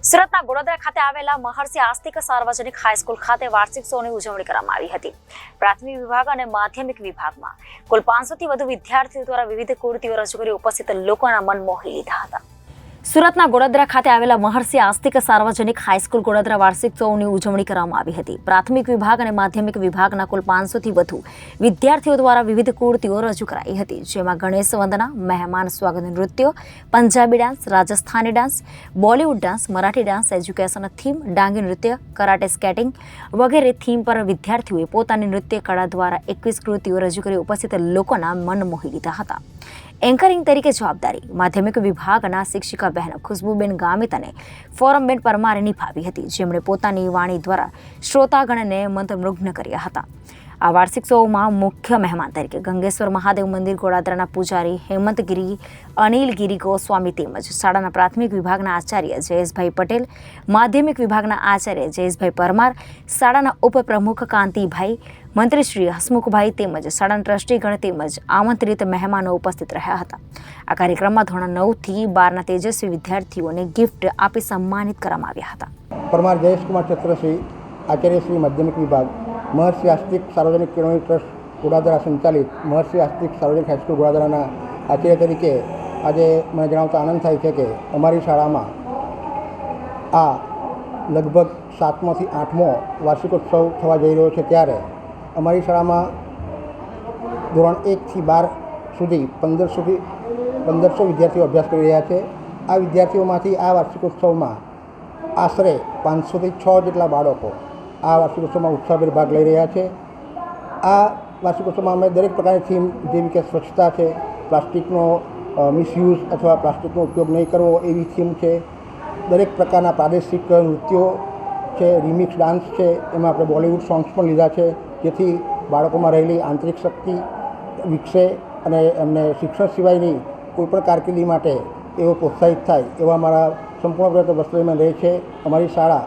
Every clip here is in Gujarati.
સુરતના ગોળાદરા ખાતે આવેલા મહર્ષિ આસ્તિક સાર્વજનિક હાઈસ્કૂલ ખાતે વાર્ષિકોત્સવની ઉજવણી કરવામાં આવી હતી. પ્રાથમિક વિભાગ અને માધ્યમિક વિભાગમાં કુલ 500 થી વધુ વિદ્યાર્થીઓ દ્વારા વિવિધ કૃતિઓ રજૂ કરી ઉપસ્થિત લોકોના મન મોહી લીધા હતા. સુરતના ગોળાદરા ખાતે આવેલા મહર્ષિ આસ્તિક સાર્વજનિક હાઈસ્કૂલ ગોળાદરા વાર્ષિકોત્સવની ઉજવણી કરવામાં આવી હતી. પ્રાથમિક વિભાગ અને માધ્યમિક વિભાગના કુલ 500 થી વધુ વિદ્યાર્થીઓ દ્વારા વિવિધ કૃતિઓ રજૂ કરાઈ હતી, જેમાં ગણેશ વંદના, મહેમાન સ્વાગત નૃત્યો, Punjabi dance, Rajasthani dance, Bollywood dance, Marathi dance, education theme, Dangi નૃત્ય, કરાટે, સ્કેટિંગ વગેરે થીમ પર વિદ્યાર્થીઓએ પોતાની નૃત્ય કળા દ્વારા 21 કૃતિઓ રજૂ કરી ઉપસ્થિત લોકોના મન મોહી લીધા હતા. એન્કરિંગ તરીકે જવાબદારી માધ્યમિક વિભાગના શિક્ષિકા બહેન ખુશ્બુબેન ગામિત અને ફોરમબેન પરમારે નિભાવી હતી, જેમણે પોતાની વાણી દ્વારા શ્રોતાગણને મંત્રમુગ્ધ કર્યા હતા. આ વાર્ષિક શોમાં મુખ્ય મહેમાન તરીકે ગંગેશ્વર મહાદેવ મંદિર ગોળાદરાના પૂજારી હેમંતગીરી અનિલગીરી ગોસ્વામી તેમજ શાળાના પ્રાથમિક વિભાગના આચાર્ય જયેશભાઈ પટેલ, માધ્યમિક વિભાગના આચાર્ય જયેશભાઈ પરમાર, શાળાના ઉપપ્રમુખ કાંતિભાઈ, મંત્રી શ્રી હસમુખભાઈ તેમજ શાળાના ટ્રસ્ટીગણ તેમજ આમંત્રિત મહેમાનો ઉપસ્થિત રહ્યા હતા. આ કાર્યક્રમમાં ધોરણ 9 થી 12ના તેજસ્વી વિદ્યાર્થીઓને ગિફ્ટ આપી સન્માનિત કરવામાં આવ્યા હતા. પરમાર જયેશકુમાર છત્રશ્રી, આચાર્ય શ્રી માધ્યમિક વિભાગ, મહર્ષિ આસ્તિક સાર્વજનિક કેળવણી ટ્રસ્ટ ગોળાદરા સંચાલિત મહર્ષિ આસ્તિક સાર્વજનિક હાઈસ્કૂલ ગોળાદરાના આચાર્ય તરીકે આજે મને જણાવતા આનંદ થાય છે કે અમારી શાળામાં આ લગભગ 7મો થી 8મો વાર્ષિકોત્સવ થવા જઈ રહ્યો છે. ત્યારે અમારી શાળામાં ધોરણ 1 થી 12 સુધી 1500 વિદ્યાર્થીઓ અભ્યાસ કરી રહ્યા છે. આ વિદ્યાર્થીઓમાંથી આ વાર્ષિકોત્સવમાં આશરે 500 થી 6 જેટલા બાળકો આ વાર્ષિકોત્સવમાં ઉત્સાહભેર ભાગ લઈ રહ્યા છે. આ વાર્ષિકોત્સવમાં અમે દરેક પ્રકારની થીમ જેવી કે સ્વચ્છતા છે, પ્લાસ્ટિકનો મિસયુઝ અથવા પ્લાસ્ટિકનો ઉપયોગ નહીં કરવો એવી થીમ છે, દરેક પ્રકારના પ્રાદેશિક નૃત્યો છે, રિમિક્સ ડાન્સ છે, એમાં આપણે બોલિવૂડ સોંગ્સ પણ લીધા છે, જેથી બાળકોમાં રહેલી આંતરિક શક્તિ વિકસે અને એમને શિક્ષણ સિવાયની કોઈપણ કારકિર્દી માટે એવો પ્રોત્સાહિત થાય એવા મારા સંપૂર્ણ પ્રયત્નો વસ્તુમાં રહે છે. અમારી શાળા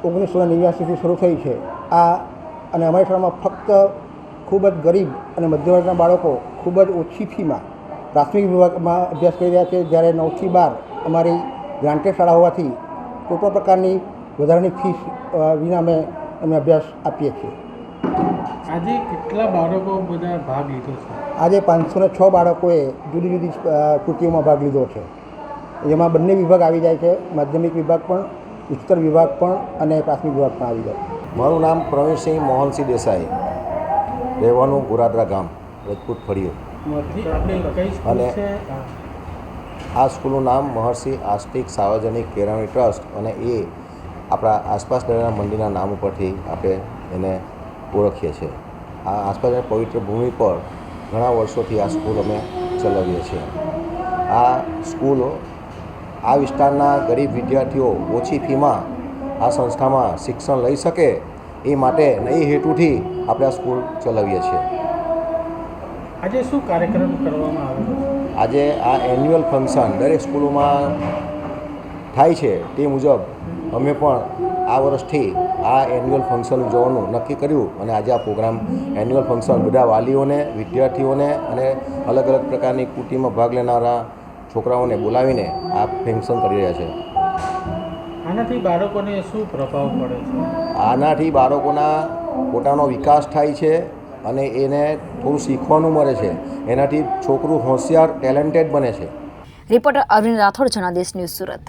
1989થી શરૂ થઈ છે. અને અમારી શાળામાં ફક્ત ખૂબ જ ગરીબ અને મધ્યમ વર્ગના બાળકો ખૂબ જ ઓછી ફીમાં પ્રાથમિક વિભાગમાં અભ્યાસ કરી રહ્યા છે, જ્યારે 9 થી 12 અમારી ગ્રાન્ટેડ શાળા હોવાથી કોઈપણ પ્રકારની વધારાની ફીસ વિના અમે અભ્યાસ આપીએ છીએ. આજે કેટલા બાળકો બધા ભાગ લીધો છે? આજે 506 બાળકોએ જુદી જુદી કૃતિઓમાં ભાગ લીધો છે. જેમાં બંને વિભાગ આવી જાય છે, માધ્યમિક વિભાગ પણ, ઉચ્ચતર વિભાગ પણ અને પ્રાથમિક વિભાગ પણ આવી જાય. મારું નામ પ્રવીણસિંહ મોહનસિંહ દેસાઈ, રહેવાનું ગોળાદરા ગામ, રાજપૂત ફળિયું. અને આ સ્કૂલનું નામ મહર્ષિ આસ્તિક સાર્વજનિક કેળવણી ટ્રસ્ટ, અને એ આપણા આસપાસ રહેલા મંદિરના નામ ઉપરથી આપણે એને ઓળખીએ છીએ. આ આસપાસની પવિત્ર ભૂમિ પર ઘણા વર્ષોથી આ સ્કૂલ અમે ચલાવીએ છીએ. આ સ્કૂલ આ વિસ્તારના ગરીબ વિદ્યાર્થીઓ ઓછી ફીમાં આ સંસ્થામાં શિક્ષણ લઈ શકે એ માટે એ હેતુથી આપણે આ સ્કૂલ ચલાવીએ છીએ. આજે શું કાર્યક્રમ કરવામાં આવેલો છે? આજે આ એન્યુઅલ ફંક્શન દરેક સ્કૂલોમાં થાય છે, તે મુજબ અમે પણ આ વર્ષથી આ એન્યુઅલ ફંક્શન ઉજવવાનું નક્કી કર્યું અને આજે આ પ્રોગ્રામ એન્યુઅલ ફંક્શન બધા વાલીઓને, વિદ્યાર્થીઓને અને અલગ અલગ પ્રકારની કૃતિમાં ભાગ લેનારા છોકરાઓને બોલાવીને આ ફંક્શન કરી રહ્યા છે. આનાથી બાળકોને શું પ્રભાવ પડે છે? આનાથી બાળકોના પોતાનો વિકાસ થાય છે અને એને થોડું શીખવાનું મળે છે. એનાથી છોકરું હોશિયાર, ટેલેન્ટેડ બને છે. Reporter Arvind Rathod, Janadesh news, Surat.